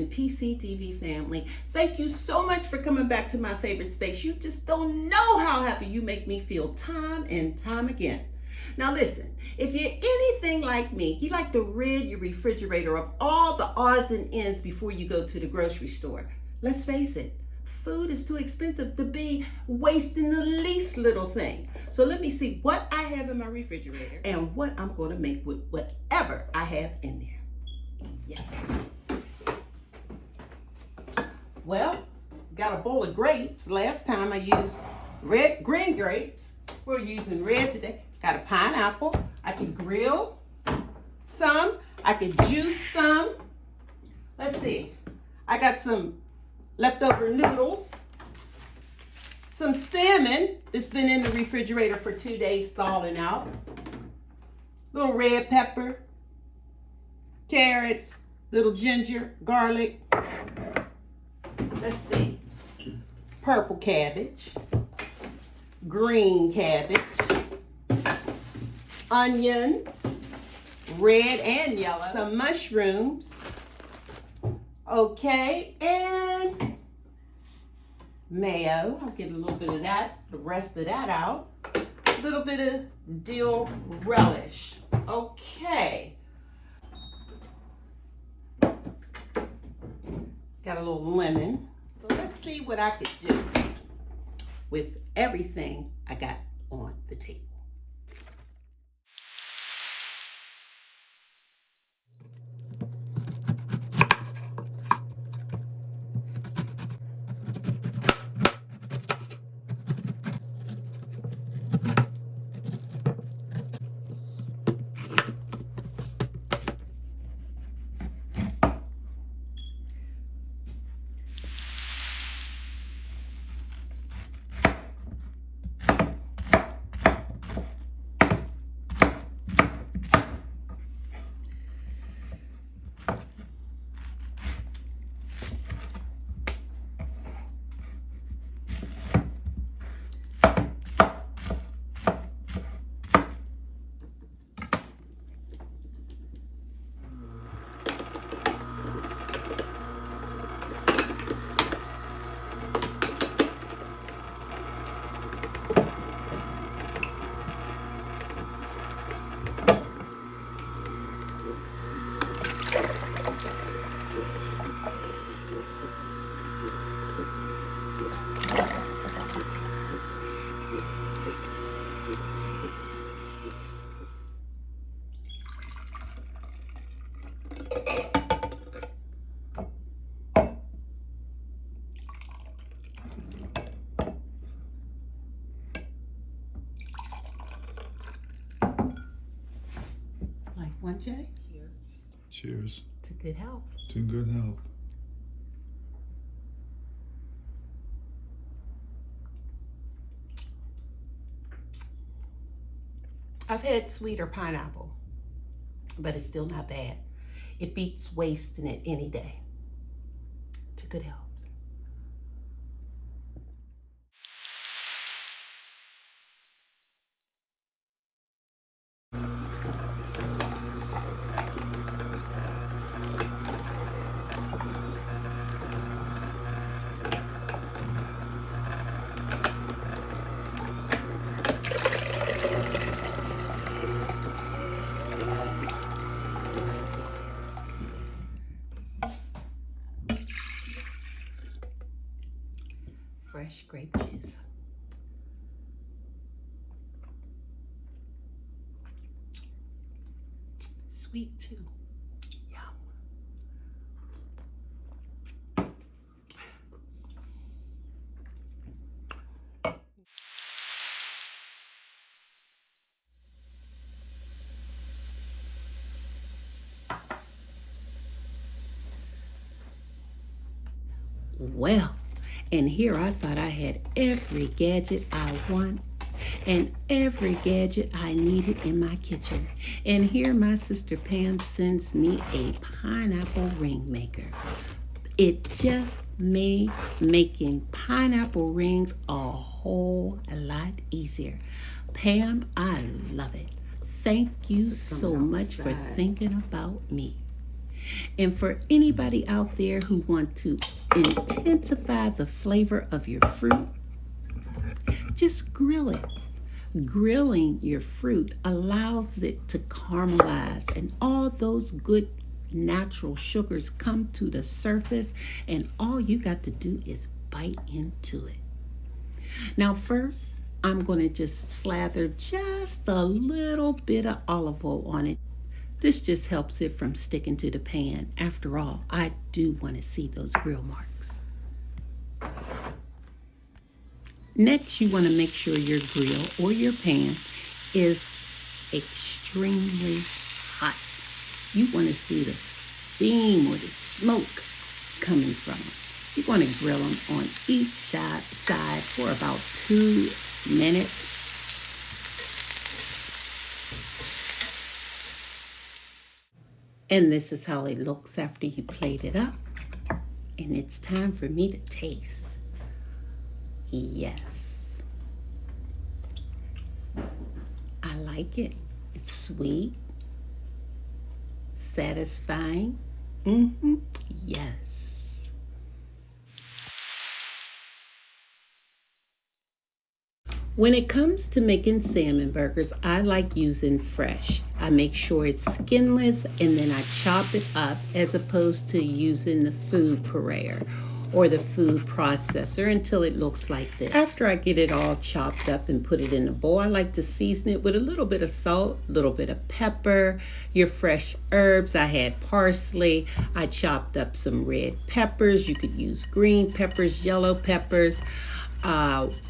and PCTV family. Thank you so much for coming back to my favorite space. You just don't know how happy you make me feel time and time again. Now listen, if you're anything like me, you like to rid your refrigerator of all the odds and ends before you go to the grocery store. Let's face it, food is too expensive to be wasting the least little thing. So let me see what I have in my refrigerator and what I'm going to make with whatever I have in there. Yeah. Well, got a bowl of grapes. Last time I used green grapes. We're using red today. Got a pineapple. I can grill some. I can juice some. Let's see. I got some leftover noodles. Some salmon that's been in the refrigerator for 2 days thawing out. Little red pepper. Carrots. Little ginger. Garlic. Let's see. Purple cabbage. Green cabbage. Onions, red and yellow, some mushrooms, okay, and mayo. I'll get a little bit of that, the rest of that out. A little bit of dill relish, okay. Got a little lemon. So let's see what I could do with everything I got on the table. One, Jay? Cheers. Cheers. To good health. To good health. I've had sweeter pineapple, but it's still not bad. It beats wasting it any day. To good health. Fresh grape juice. Sweet too. Yum. Well, and here I thought I had every gadget I want and every gadget I needed in my kitchen. And here my sister Pam sends me a pineapple ring maker. It just made making pineapple rings a whole lot easier. Pam, I love it. Thank you so much for thinking about me. And for anybody out there who want to intensify the flavor of your fruit, just grill it. Grilling your fruit allows it to caramelize and all those good natural sugars come to the surface, and all you got to do is bite into it. Now first, I'm going to just slather just a little bit of olive oil on it. This just helps it from sticking to the pan. After all, I do want to see those grill marks. Next, you want to make sure your grill or your pan is extremely hot. You want to see the steam or the smoke coming from them. You want to grill them on each side for about 2 minutes. And this is how it looks after you plate it up. And it's time for me to taste. Yes. I like it. It's sweet. Satisfying. Yes. When it comes to making salmon burgers, I like using fresh. I make sure it's skinless and then I chop it up as opposed to using the food puree or the food processor until it looks like this. After I get it all chopped up and put it in a bowl, I like to season it with a little bit of salt, a little bit of pepper, your fresh herbs. I had parsley. I chopped up some red peppers. You could use green peppers, yellow peppers.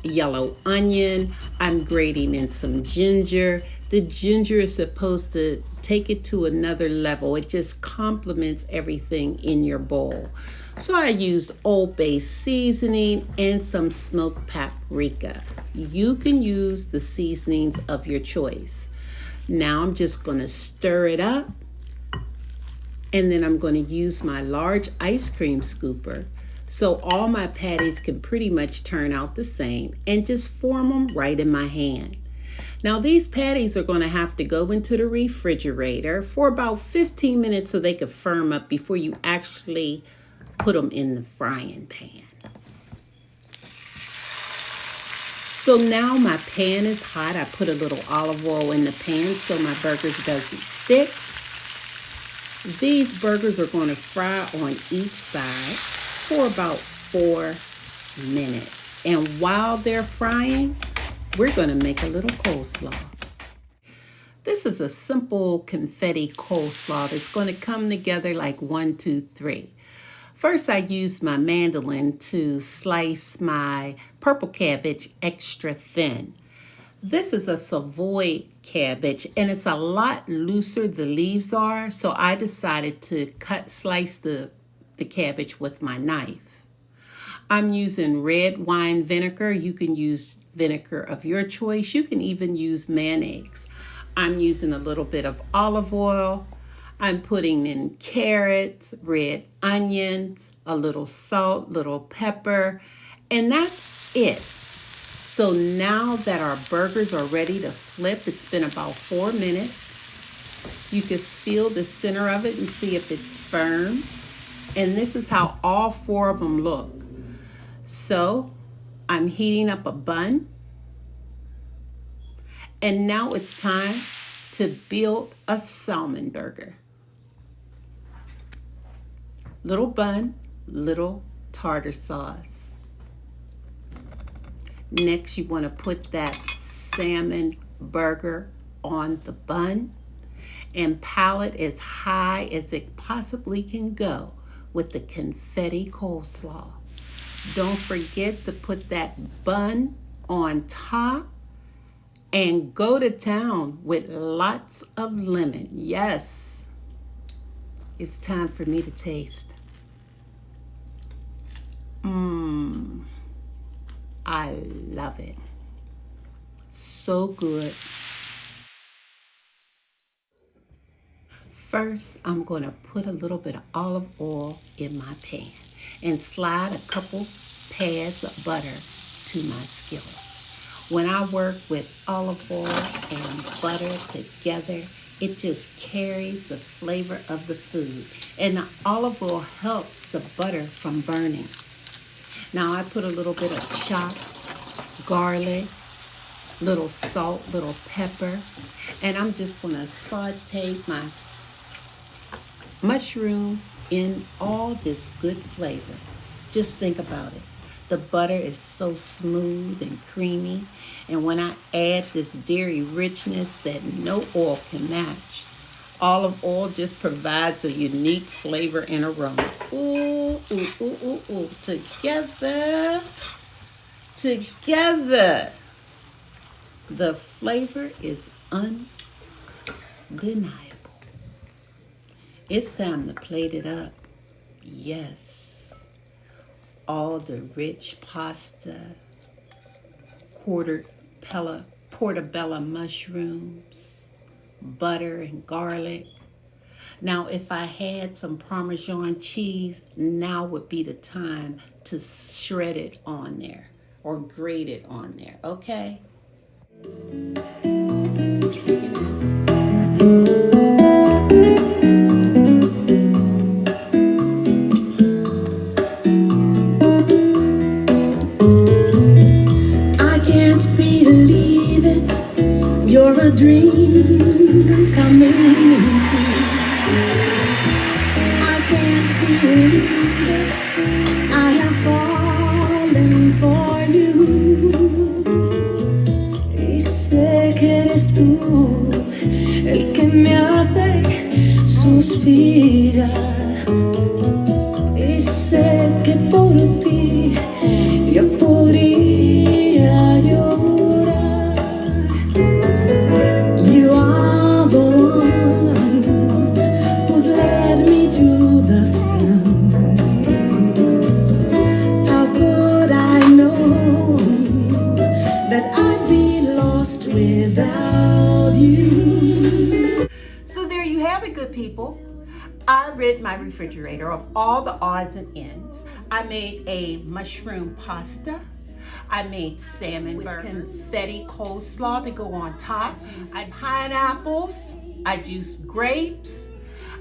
Yellow onion. I'm grating in some ginger. The ginger is supposed to take it to another level. It just complements everything in your bowl. So I used Old Bay seasoning and some smoked paprika. You can use the seasonings of your choice. Now I'm just going to stir it up, and then I'm going to use my large ice cream scooper so all my patties can pretty much turn out the same and just form them right in my hand. Now these patties are going to have to go into the refrigerator for about 15 minutes so they can firm up before you actually put them in the frying pan. So now my pan is hot. I put a little olive oil in the pan so my burgers doesn't stick. These burgers are going to fry on each side for about 4 minutes. And while they're frying, we're going to make a little coleslaw. This is a simple confetti coleslaw that's going to come together like 1, 2, 3. First, I used my mandolin to slice my purple cabbage extra thin. This is a Savoy cabbage, and it's a lot looser, the leaves are, so I decided to slice the cabbage with my knife. I'm using red wine vinegar. You can use vinegar of your choice. You can even use mayonnaise. I'm using a little bit of olive oil. I'm putting in carrots, red onions, a little salt, little pepper, and that's it. So now that our burgers are ready to flip, it's been about 4 minutes. You can feel the center of it and see if it's firm. And this is how all 4 of them look. So I'm heating up a bun. And now it's time to build a salmon burger. Little bun, little tartar sauce. Next, you want to put that salmon burger on the bun and pile it as high as it possibly can go with the confetti coleslaw. Don't forget to put that bun on top and go to town with lots of lemon. Yes, it's time for me to taste. I love it. So good. First, I'm going to put a little bit of olive oil in my pan and slide a couple pads of butter to my skillet. When I work with olive oil and butter together, It just carries the flavor of the food. And the olive oil helps the butter from burning. Now I put a little bit of chopped garlic, little salt, little pepper, and I'm just gonna saute my mushrooms in all this good flavor. Just think about it. The butter is so smooth and creamy, and when I add this dairy richness that no oil can match, olive oil just provides a unique flavor and aroma. Ooh, ooh, ooh, ooh, ooh. Together, the flavor is undeniable. It's time to plate it up. Yes. All the rich pasta, portobello mushrooms, butter and garlic. Now, if I had some Parmesan cheese, now would be the time to shred it on there or grate it on there, okay? You're a dream coming true. I can't believe it. I have fallen for you. Y sé que eres tú el que me hace suspirar. Y sé que por ti yo podría llorar. Without you. So there you have it, good people. I rid my refrigerator of all the odds and ends. I made a mushroom pasta. I made salmon with confetti coleslaw to go on top. I had pineapples. I juiced grapes.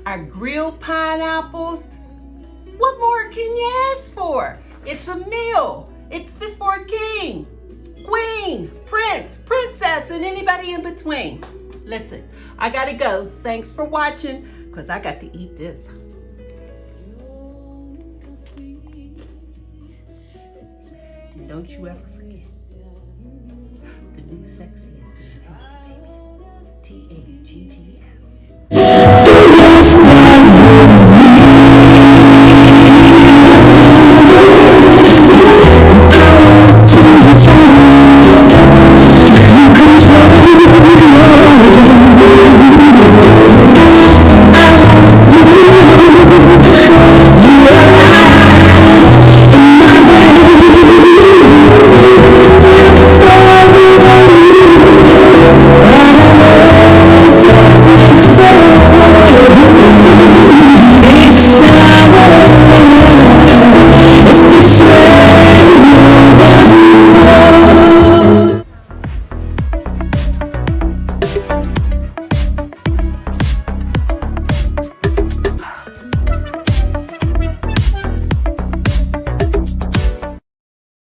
I grilled pineapples. What more can you ask for? It's a meal. It's fit for a king, queen, prince, princess, and anybody in between. Listen, I gotta go. Thanks for watching, because I got to eat this. And don't you ever forget, the new sexy is being healthy, baby. TAGGS.